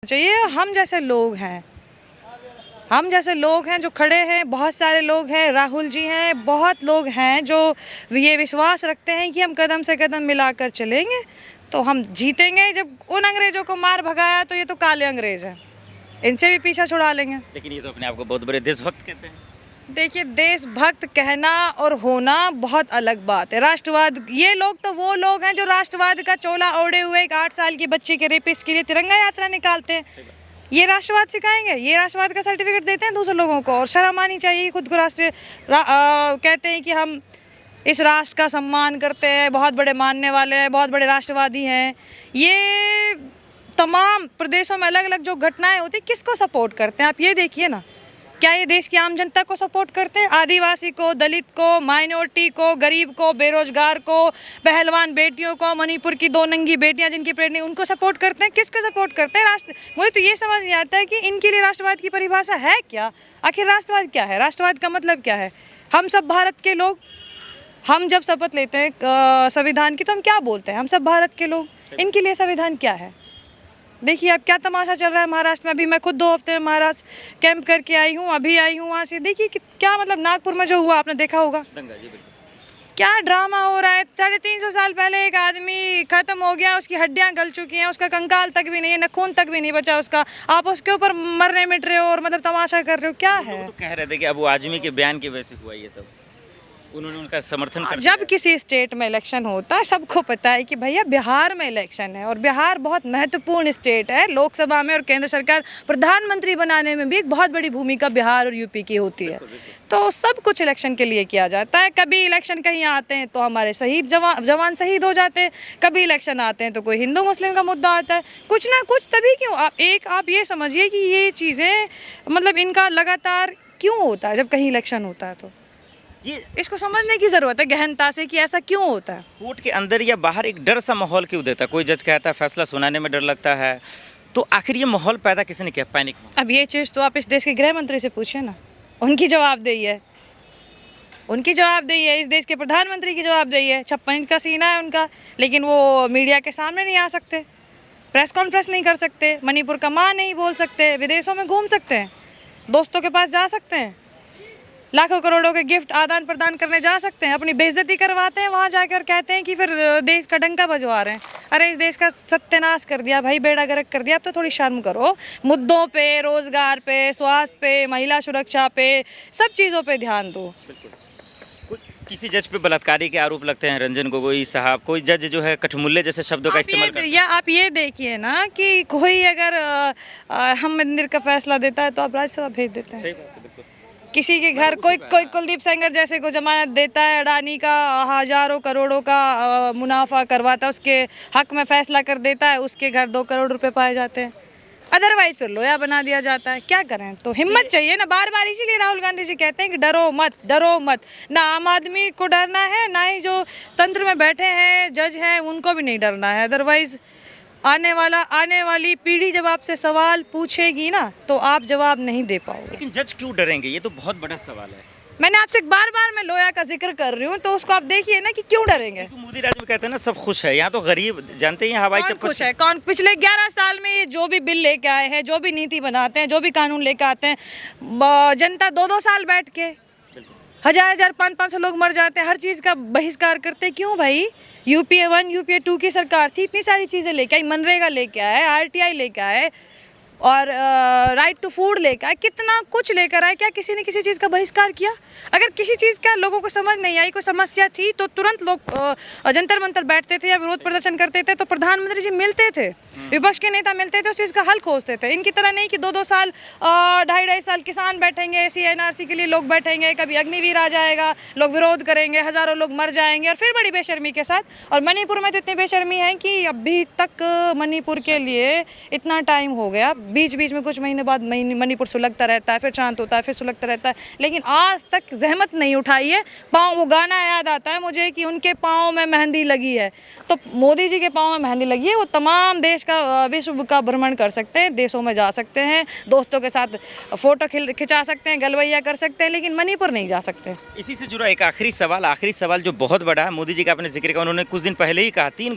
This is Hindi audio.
चाहिए। हम जैसे लोग हैं जो खड़े हैं, बहुत सारे लोग हैं, राहुल जी हैं, बहुत लोग हैं जो ये विश्वास रखते हैं कि हम कदम से कदम मिलाकर चलेंगे तो हम जीतेंगे। जब उन अंग्रेजों को मार भगाया तो ये तो काले अंग्रेज हैं, इनसे भी पीछा छुड़ा लेंगे। लेकिन ये तो अपने आप को बहुत बड़े देशभक्त कहते हैं। देखिए, देशभक्त कहना और होना बहुत अलग बात है। राष्ट्रवाद, ये लोग तो वो लोग हैं जो राष्ट्रवाद का चोला ओढ़े हुए एक 8 साल की बच्ची के रेपिस्ट के लिए तिरंगा यात्रा निकालते हैं। ये राष्ट्रवाद सिखाएंगे? ये राष्ट्रवाद का सर्टिफिकेट देते हैं दूसरे लोगों को। और शर्म आनी चाहिए, खुद को कहते हैं कि हम इस राष्ट्र का सम्मान करते हैं, बहुत बड़े मानने वाले हैं, बहुत बड़े राष्ट्रवादी हैं। ये तमाम प्रदेशों में अलग अलग जो घटनाएं होती, किसको सपोर्ट करते हैं आप ये देखिए ना। क्या ये देश की आम जनता को सपोर्ट करते हैं? आदिवासी को, दलित को, माइनॉरिटी को, गरीब को, बेरोजगार को, पहलवान बेटियों को, मणिपुर की 2 नंगी बेटियां जिनकी प्रेगनेंट, उनको सपोर्ट करते हैं? किसको सपोर्ट करते हैं? मुझे तो ये समझ नहीं आता है कि इनके लिए राष्ट्रवाद की परिभाषा है क्या। आखिर राष्ट्रवाद क्या है? राष्ट्रवाद का मतलब क्या है? हम सब भारत के लोग, हम जब शपथ लेते हैं संविधान की तो हम क्या बोलते हैं? हम सब भारत के लोग। इनके लिए संविधान क्या है? देखिए अब क्या तमाशा चल रहा है महाराष्ट्र में। अभी मैं खुद 2 हफ्ते में महाराष्ट्र कैंप करके आई हूँ, अभी आई हूँ वहाँ से। देखिए क्या मतलब नागपुर में जो हुआ आपने देखा होगा, क्या ड्रामा हो रहा है। 350 साल पहले एक आदमी खत्म हो गया, उसकी हड्डियां गल चुकी हैं, उसका कंकाल तक भी नहीं है, खून तक भी नहीं बचा उसका, आप उसके ऊपर मरने मिट रहे हो और मतलब तमाशा कर रहे हो, क्या है? तो कह रहे थे कि अब वो आजमी के बयान की वजह से हुआ ये सब, उन्होंने उनका समर्थन कर जब किसी स्टेट में इलेक्शन होता है सबको पता है कि भैया बिहार में इलेक्शन है और बिहार बहुत महत्वपूर्ण स्टेट है। लोकसभा में और केंद्र सरकार प्रधानमंत्री बनाने में भी एक बहुत बड़ी भूमिका बिहार और यूपी की होती है। तो सब कुछ इलेक्शन के लिए किया जाता है। कभी इलेक्शन कहीं आते हैं तो हमारे शहीद जवान शहीद हो जाते हैं, कभी इलेक्शन आते हैं तो कोई हिंदू मुस्लिम का मुद्दा आता है, कुछ ना कुछ। तभी क्यों आप ये समझिए कि ये चीज़ें मतलब इनका लगातार क्यों होता है जब कहीं इलेक्शन होता है। तो ये इसको समझने की जरूरत है गहनता से कि ऐसा क्यों होता है। कोर्ट के अंदर या बाहर एक डर सा माहौल क्यों देता है? कोई जज कहता है फैसला सुनाने में डर लगता है, तो आखिर ये माहौल पैदा किसने किया, पैनिक? अब ये चीज़ तो आप इस देश के गृह मंत्री से पूछिए ना, उनकी जवाबदेही है, इस देश के प्रधानमंत्री की जवाबदेही है। 56 इंच का सीना है उनका, लेकिन वो मीडिया के सामने नहीं आ सकते, प्रेस कॉन्फ्रेंस नहीं कर सकते, मणिपुर का माँ नहीं बोल सकते, विदेशों में घूम सकते हैं, दोस्तों के पास जा सकते हैं, लाखों करोड़ों के गिफ्ट आदान प्रदान करने जा सकते हैं, अपनी बेइज्जती करवाते हैं वहाँ जाकर, कहते हैं कि फिर देश का डंका बजवा रहे हैं। अरे इस देश का सत्यानाश कर दिया भाई, बेड़ा गर्क कर दिया। अब तो थोड़ी शर्म करो। मुद्दों पे, रोजगार पे, स्वास्थ्य पे, महिला सुरक्षा पे, सब चीज़ों पे ध्यान दो। किसी जज पे बलात्कारी के आरोप लगते हैं, रंजन गोगोई साहब, कोई जज जो है कठमुल्ले जैसे शब्दों का इस्तेमाल करते हैं। या आप ये देखिए ना कि कोई अगर हम मंदिर का फैसला देता है तो आप राज्यसभा भेज देते हैं। किसी के घर कोई कुलदीप सेंगर जैसे को जमानत देता है, अडानी का हजारों करोड़ों का मुनाफा करवाता है, उसके हक में फैसला कर देता है, उसके घर 2 करोड़ रुपए पाए जाते हैं। अदरवाइज फिर लोया बना दिया जाता है। क्या करें? तो हिम्मत चाहिए ना, बार बार। इसीलिए राहुल गांधी जी कहते हैं कि डरो मत। ना आम आदमी को डरना है, ना ही जो तंत्र में बैठे हैं जज हैं उनको भी नहीं डरना है। अदरवाइज आने वाली पीढ़ी जब आपसे सवाल पूछेगी ना तो आप जवाब नहीं दे पाओगे। लेकिन जज क्यों डरेंगे? ये तो बहुत बड़ा सवाल है। मैंने आपसे बार मैं लोया का जिक्र कर रही हूँ, तो उसको आप देखिए ना कि क्यों डरेंगे। तो मोदी राज में कहते हैं ना सब खुश है, यहाँ तो गरीब जानते हैं हवाई चप्पल खुश है। कौन? पिछले 11 साल में ये जो भी बिल लेके आए हैं, जो भी नीति बनाते हैं, जो भी कानून लेके आते हैं, जनता 2-2 साल बैठ के 1000-1000, 500 लोग मर जाते हैं, हर चीज़ का बहिष्कार करते। क्यों भाई? UPA 1, UPA 2 की सरकार थी, इतनी सारी चीज़ें लेके आई, मनरेगा लेके आए, RTI लेके आए और राइट टू फूड लेकर आए, कितना कुछ लेकर आए। क्या किसी ने किसी चीज़ का बहिष्कार किया? अगर किसी चीज़ का लोगों को समझ नहीं आई, कोई समस्या थी, तो तुरंत लोग जंतर मंतर बैठते थे या विरोध प्रदर्शन करते थे, तो प्रधानमंत्री जी मिलते थे, विपक्ष के नेता मिलते थे, उस चीज़ का हल खोजते थे। इनकी तरह नहीं कि 2-2 साल 2.5 साल किसान बैठेंगे, SC/NRC के लिए लोग बैठेंगे, कभी अग्निवीर आ जाएगा, लोग विरोध करेंगे, हज़ारों लोग मर जाएंगे और फिर बड़ी बेशर्मी के साथ। और मणिपुर में तो इतनी बेशर्मी है कि अभी तक मणिपुर के लिए इतना टाइम हो गया, बीच में कुछ महीने बाद मणिपुर सुलगता रहता है, फिर शांत होता है, फिर सुलगता रहता है, लेकिन आज तक जहमत नहीं उठाई है। वो गाना याद आता है मुझे कि उनके पाँव में मेहंदी लगी है, तो मोदी जी के पाँव में मेहंदी लगी है। वो तमाम देश का, विश्व का भ्रमण कर सकते हैं, देशों में जा सकते हैं, दोस्तों के साथ फोटो खिंचा सकते हैं, गलवैया कर सकते हैं, लेकिन मणिपुर नहीं जा सकते। इसी से जुड़ा एक आखिरी सवाल जो बहुत बड़ा है, मोदी जी का आपने जिक्र किया, उन्होंने कुछ दिन पहले ही कहा 3